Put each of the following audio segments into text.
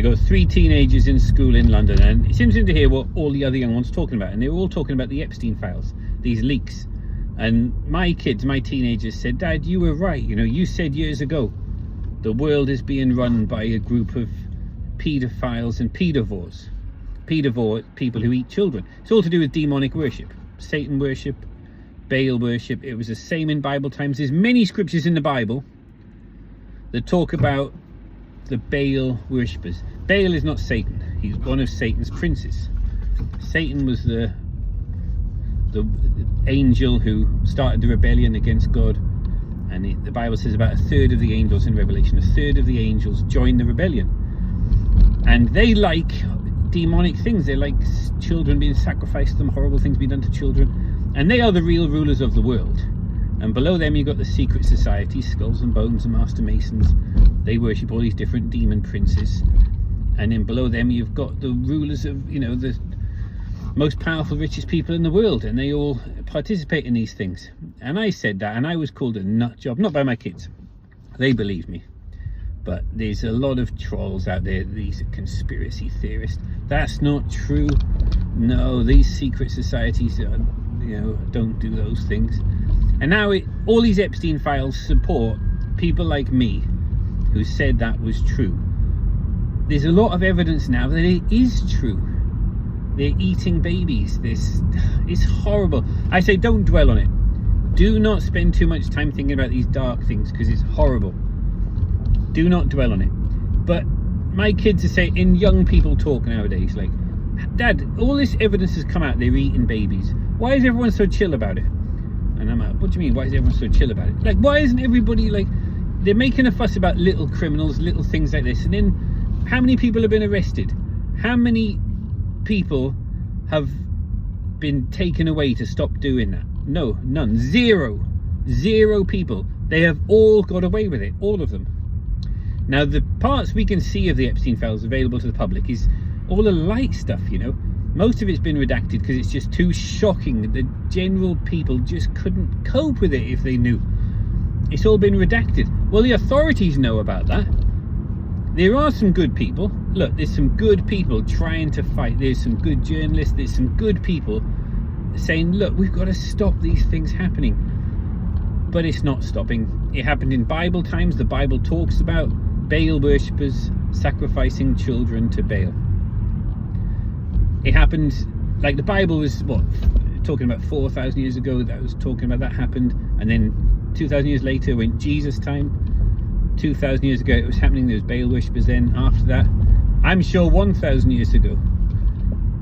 got 3 teenagers in school in London, and it's interesting to hear what all the other young ones are talking about, and they were all talking about the Epstein files, these leaks. And my teenagers said, Dad, you were right. You know, you said years ago the world is being run by a group of pedophiles and pedivores, people who eat children. It's all to do with demonic worship, Satan worship, Baal worship. It was the same in Bible times. There's many scriptures in the Bible that talk about the Baal worshippers. Baal is not Satan. He's one of Satan's princes. Satan was the angel who started the rebellion against God, and the Bible says about 1/3 of the angels in Revelation, 1/3 of the angels joined the rebellion, and they like demonic things. They like children being sacrificed to them, horrible things being done to children, and they are the real rulers of the world. And below them you've got the secret societies, Skulls and Bones and Master Masons. They worship all these different demon princes, and then below them you've got the rulers of, you know, the most powerful, richest people in the world, and they all participate in these things. And I said that, and I was called a nut job, not by my kids, they believe me, but there's a lot of trolls out there. These are conspiracy theorists. That's not true. No, these secret societies are, you know, don't do those things. And now all these Epstein files support people like me who said that was true. There's a lot of evidence now that it is true. They're eating babies. It's horrible. I say don't dwell on it. Do not spend too much time thinking about these dark things, because it's horrible. Do not dwell on it. But my kids are saying, in young people talk nowadays, like, Dad, all this evidence has come out, they're eating babies. Why is everyone so chill about it? And I'm like, what do you mean, why is everyone so chill about it? Like, why isn't everybody, like, they're making a fuss about little criminals, little things like this, and then how many people have been arrested? How many people have been taken away to stop doing that? No, none. Zero people. They have all got away with it, all of them. Now, the parts we can see of the Epstein files available to the public is all the light stuff, you know. Most of it's been redacted because it's just too shocking that the general people just couldn't cope with it if they knew. It's all been redacted. Well, the authorities know about that. There are some good people. Look, there's some good people trying to fight. There's some good journalists. There's some good people saying, look, we've got to stop these things happening. But it's not stopping. It happened in Bible times. The Bible talks about Baal worshippers sacrificing children to Baal. It happened, like, the Bible was, what, talking about 4,000 years ago, that was talking about that happened. And then 2,000 years later, when Jesus' time, 2,000 years ago it was happening. There was Baal worshippers then. After that, I'm sure 1,000 years ago,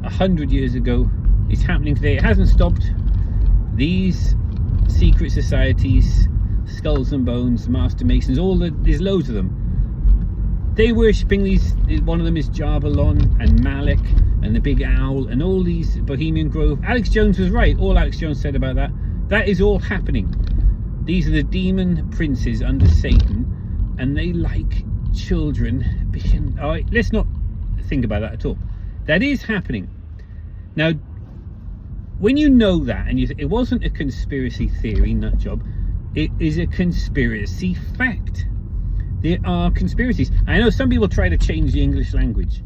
100 years ago, it's happening today. It hasn't stopped. These secret societies, Skulls and Bones, Master Masons, there's loads of them. They're worshipping these. One of them is Jarbalon and Malik and the Big Owl and all these, Bohemian Grove. Alex Jones was right. All Alex Jones said about that is all happening. These are the demon princes under Satan, and they like children being... All right, let's not think about that at all. That is happening. Now, when you know that, and you it wasn't a conspiracy theory, nut job, it is a conspiracy fact. There are conspiracies. I know some people try to change the English language,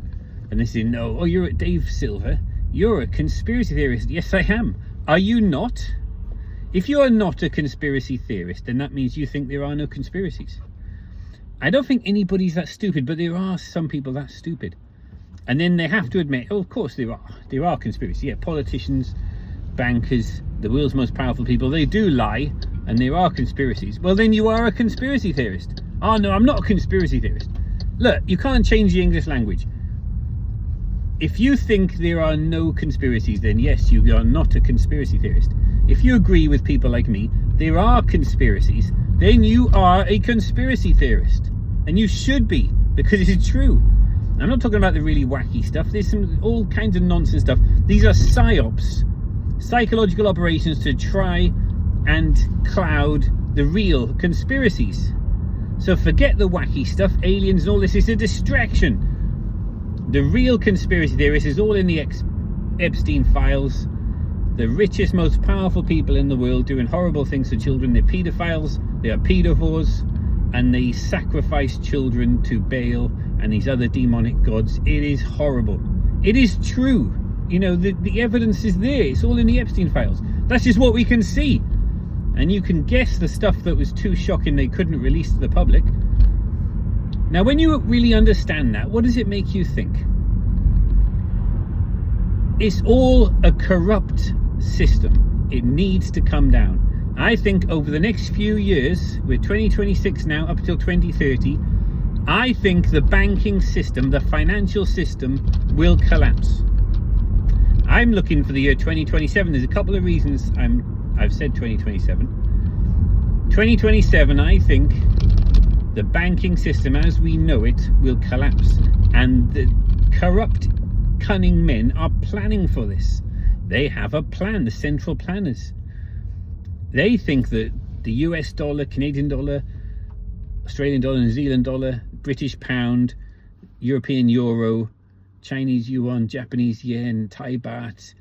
and they say, no, you're a Dave Silver, you're a conspiracy theorist. Yes, I am. Are you not? If you are not a conspiracy theorist, then that means you think there are no conspiracies. I don't think anybody's that stupid, but there are some people that stupid. And then they have to admit, oh, of course there are conspiracies. Yeah, politicians, bankers, the world's most powerful people, they do lie, and there are conspiracies. Well, then you are a conspiracy theorist. Oh, no, I'm not a conspiracy theorist. Look, you can't change the English language. If you think there are no conspiracies, then yes, you are not a conspiracy theorist. If you agree with people like me, there are conspiracies, then you are a conspiracy theorist. And you should be, because it's true. I'm not talking about the really wacky stuff. There's all kinds of nonsense stuff. These are psyops, psychological operations to try and cloud the real conspiracies. So forget the wacky stuff, aliens and all this. It's a distraction. The real conspiracy theorist is all in the Epstein files. The richest, most powerful people in the world doing horrible things to children. They're pedophiles, they are pedivores, and they sacrifice children to Baal and these other demonic gods. It is horrible. It is true. You know, the evidence is there. It's all in the Epstein files. That's just what we can see. And you can guess the stuff that was too shocking they couldn't release to the public. Now, when you really understand that, what does it make you think? It's all a corrupt system. It needs to come down. I think over the next few years, we're 2026 now, up until 2030, I think the banking system, the financial system, will collapse. I'm looking for the year 2027. There's a couple of reasons I've said 2027. 2027, I think the banking system as we know it will collapse, and the corrupt, cunning men are planning for this. They have a plan, the central planners. They think that the US dollar, Canadian dollar, Australian dollar, New Zealand dollar, British pound, European euro, Chinese yuan, Japanese yen, Thai baht,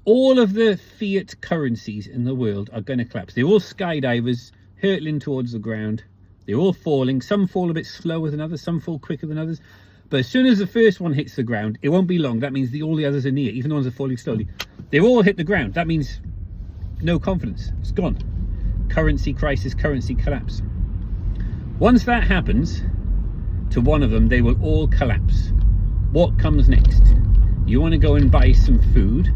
all of the fiat currencies in the world are going to collapse. They're all skydivers hurtling towards the ground. They're all falling. Some fall a bit slower than others, some fall quicker than others. But as soon as the first one hits the ground, it won't be long. That means all the others are near, even the ones that are falling slowly. They all hit the ground. That means no confidence. It's gone. Currency crisis, currency collapse. Once that happens to one of them, they will all collapse. What comes next? You want to go and buy some food.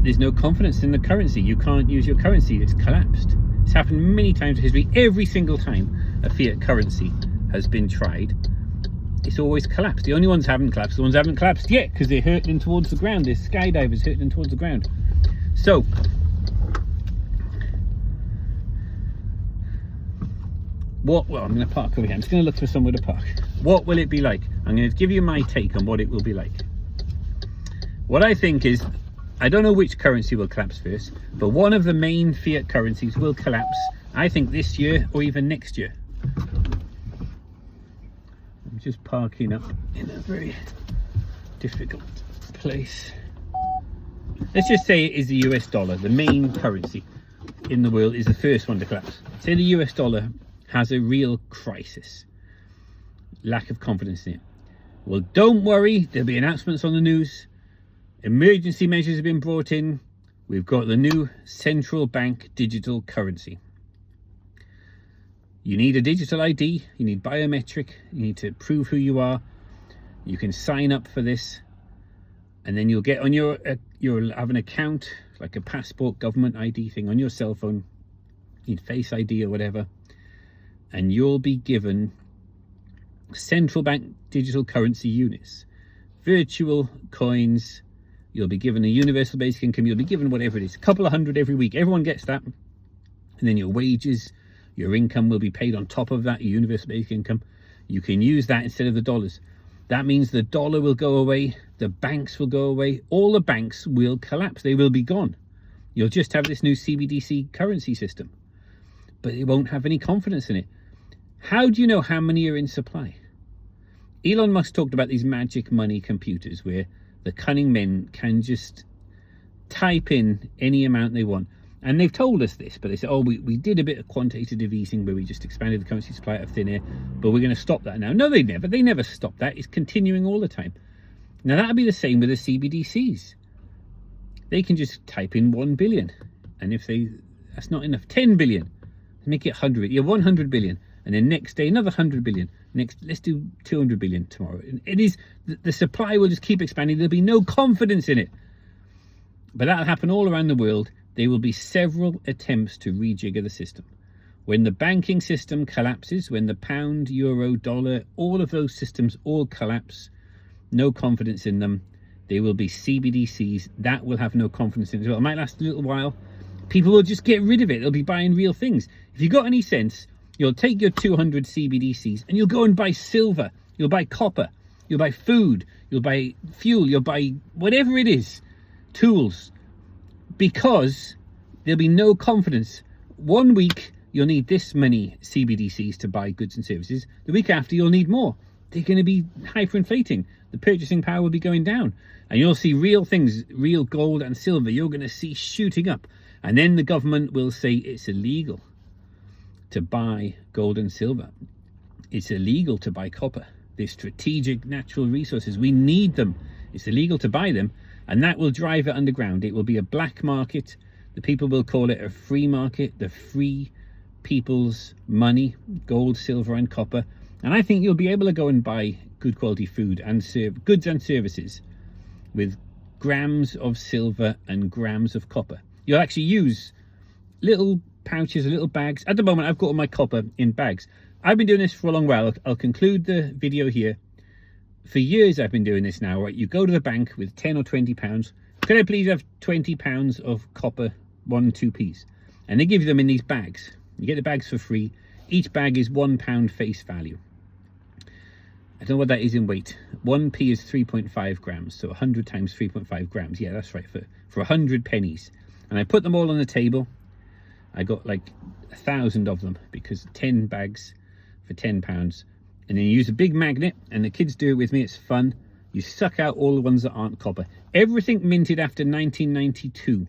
There's no confidence in the currency. You can't use your currency. It's collapsed. It's happened many times in history. Every single time a fiat currency has been tried, it's always collapsed. The only ones haven't collapsed, the ones that haven't collapsed yet, because they're hurtling towards the ground. They're skydivers hurtling towards the ground. So, well, I'm going to park over here. I'm just going to look for somewhere to park. What will it be like? I'm going to give you my take on what it will be like. What I think is, I don't know which currency will collapse first, but one of the main fiat currencies will collapse, I think this year or even next year. I'm just parking up in a very difficult place. Let's just say it is the US dollar, the main currency in the world, is the first one to collapse. Say the US dollar has a real crisis, lack of confidence in it. Well, don't worry, there'll be announcements on the news. Emergency measures have been brought in. We've got the new central bank digital currency. You need a digital ID, you need biometric, you need to prove who you are. You can sign up for this, and then you'll get on you'll have an account, like a passport, government ID thing on your cell phone. You need Face ID or whatever, and you'll be given central bank digital currency units, virtual coins. You'll be given a universal basic income. You'll be given whatever it is, a couple of hundred every week. Everyone gets that. And then your wages, your income will be paid on top of that, your universal basic income. You can use that instead of the dollars. That means the dollar will go away. The banks will go away. All the banks will collapse. They will be gone. You'll just have this new CBDC currency system, but it won't have any confidence in it. How do you know how many are in supply? Elon Musk talked about these magic money computers where the cunning men can just type in any amount they want. And they've told us this, but they said, oh, we did a bit of quantitative easing where we just expanded the currency supply out of thin air, but we're going to stop that now. No, they never stop that. It's continuing all the time. Now, that'll be the same with the CBDCs. They can just type in 1 billion. And if that's not enough, 10 billion, make it 100. You're 100 billion. And then next day, another 100 billion. Let's do 200 billion tomorrow. It is, the supply will just keep expanding. There'll be no confidence in it. But that'll happen all around the world. There will be several attempts to rejigger the system. When the banking system collapses, when the pound, euro, dollar, all of those systems all collapse, no confidence in them, there will be CBDCs that will have no confidence in it as well. It might last a little while. People will just get rid of it. They'll be buying real things. If you've got any sense, you'll take your 200 CBDCs and you'll go and buy silver. You'll buy copper. You'll buy food. You'll buy fuel. You'll buy whatever it is, tools, because there'll be no confidence. 1 week, you'll need this many CBDCs to buy goods and services. The week after, you'll need more. They're going to be hyperinflating. The purchasing power will be going down. And you'll see real things, real gold and silver, you're going to see shooting up. And then the government will say it's illegal. to buy gold and silver. It's illegal to buy copper. They're strategic natural resources. We need them. It's illegal to buy them, and that will drive it underground. It will be a black market. The people will call it a free market, the free people's money, gold, silver and copper. And I think you'll be able to go and buy good quality food and goods and services with grams of silver and grams of copper. You'll actually use little pouches, little bags. At the moment, I've got all my copper in bags. I've been doing this for a long while. I'll conclude the video here. For years, I've been doing this now, right? You go to the bank with 10 or 20 pounds. Could I please have 20 pounds of copper 1 2p's? And they give you them in these bags. You get the bags for free. Each bag is £1 face value. I don't know what that is in weight. 1p is 3.5 grams. So 100 times 3.5 grams. Yeah, that's right, for 100 pennies. And I put them all on the table. I got like 1,000 of them because 10 bags for £10. And then you use a big magnet, and the kids do it with me. It's fun. You suck out all the ones that aren't copper. Everything minted after 1992.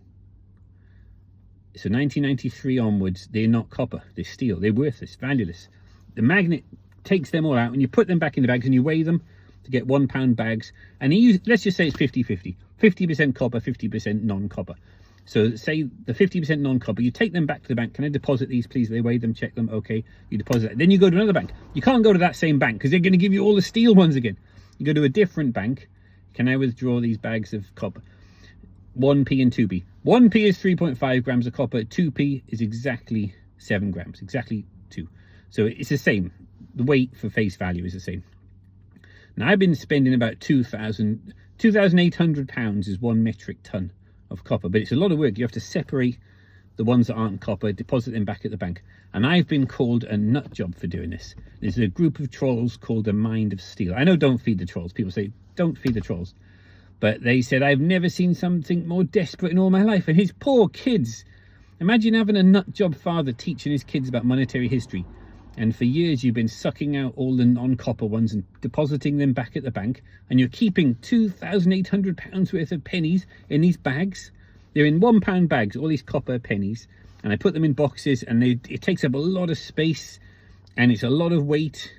So 1993 onwards, they're not copper. They're steel. They're worthless, valueless. The magnet takes them all out, and you put them back in the bags, and you weigh them to get £1 bags. And let's just say it's 50-50. 50% copper, 50% non-copper. So say the 50% non-copper, you take them back to the bank. Can I deposit these, please? They weigh them, check them. Okay, you deposit that. Then you go to another bank. You can't go to that same bank because they're going to give you all the steel ones again. You go to a different bank. Can I withdraw these bags of copper? 1p and 2p. 1p is 3.5 grams of copper. 2p is exactly 7 grams, exactly 2. So it's the same. The weight for face value is the same. Now I've been spending about £2,800 is 1 metric ton of copper, but it's a lot of work. You have to separate the ones that aren't copper, deposit them back at the bank. And I've been called a nut job for doing this. There's a group of trolls called the Mind of Steel. I know don't feed the trolls. People say don't feed the trolls. But they said, I've never seen something more desperate in all my life. And his poor kids. Imagine having a nut job father teaching his kids about monetary history. And for years you've been sucking out all the non-copper ones and depositing them back at the bank. And you're keeping £2,800 worth of pennies in these bags. They're in £1 bags, all these copper pennies. And I put them in boxes, and it takes up a lot of space. And it's a lot of weight.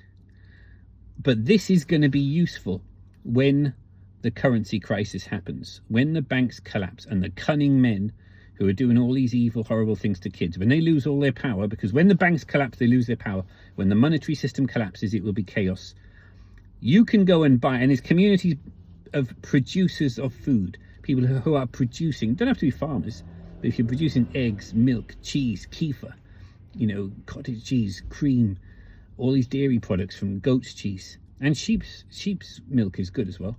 But this is going to be useful when the currency crisis happens. When the banks collapse and the cunning men who are doing all these evil, horrible things to kids, when they lose all their power, because when the banks collapse, they lose their power. When the monetary system collapses, it will be chaos. You can go and buy, and there's communities of producers of food, people who are producing, don't have to be farmers, but if you're producing eggs, milk, cheese, kefir, you know, cottage cheese, cream, all these dairy products from goat's cheese, and sheep's milk is good as well.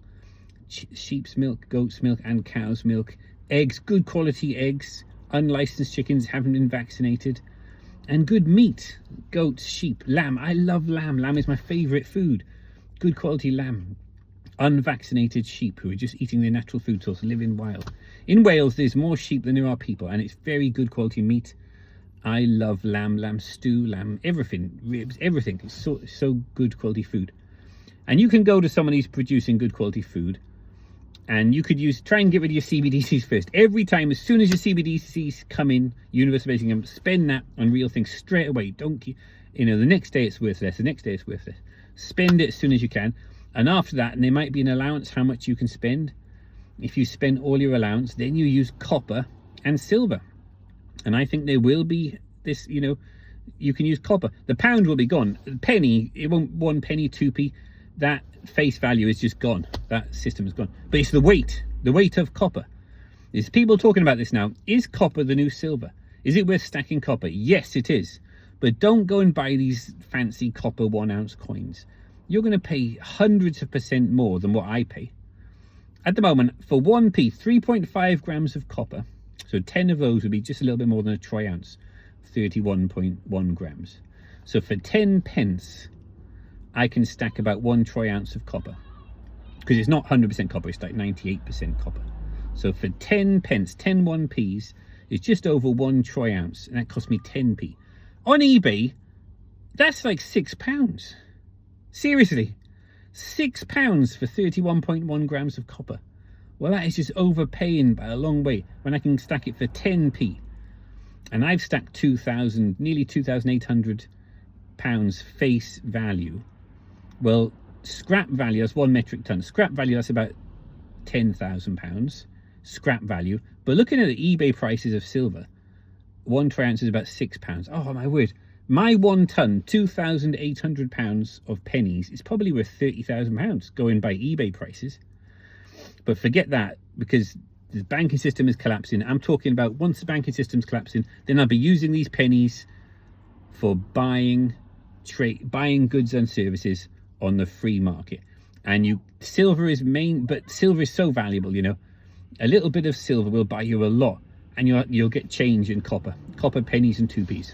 Sheep's milk, goat's milk and cow's milk. Eggs, good quality eggs, unlicensed chickens, haven't been vaccinated, and good meat, goats, sheep, lamb. I love lamb. Lamb is my favorite food. Good quality lamb. Unvaccinated sheep who are just eating their natural food source, living wild. In Wales, there's more sheep than there are people, and it's very good quality meat. I love lamb stew, lamb, everything, ribs, everything. It's so good quality food. And you can go to someone who's producing good quality food, and you could try and get rid of your CBDCs first. Every time, as soon as your CBDCs come in, universal basic income, spend that on real things straight away. Don't keep, the next day it's worth less, the next day it's worth less. Spend it as soon as you can. And after that, and there might be an allowance how much you can spend. If you spend all your allowance, then you use copper and silver. And I think there will be this, you can use copper. The pound will be gone. The penny, it won't 1 penny, 2p. That face value is just gone. That system is gone. But it's the weight of copper. There's people talking about this now. Is copper the new silver? Is it worth stacking copper? Yes, it is. But don't go and buy these fancy copper 1 ounce coins. You're going to pay hundreds of % more than what I pay. At the moment, for 1p, 3.5 grams of copper. So 10 of those would be just a little bit more than a troy ounce, 31.1 grams. So for 10 pence, I can stack about 1 troy ounce of copper, because it's not 100% copper, it's like 98% copper. So for 10 pence, 10 1p's is just over 1 troy ounce, and that cost me 10p. On eBay, that's like £6. Seriously, £6 for 31.1 grams of copper. Well, that is just overpaying by a long way when I can stack it for 10p. and I've stacked 2,000, nearly 2,800 pounds face value. Well, scrap value, that's 1 metric ton. Scrap value, that's about 10,000 pounds scrap value. But looking at the eBay prices of silver, 1 troy ounce is about £6. Oh my word, my 1 ton, 2,800 pounds of pennies is probably worth 30,000 pounds going by eBay prices. But forget that, because the banking system is collapsing. I'm talking about once the banking system's collapsing, then I'll be using these pennies for buying goods and services on the free market. And silver is but silver is so valuable, you know. A little bit of silver will buy you a lot, and you'll get change in copper pennies and 2p's.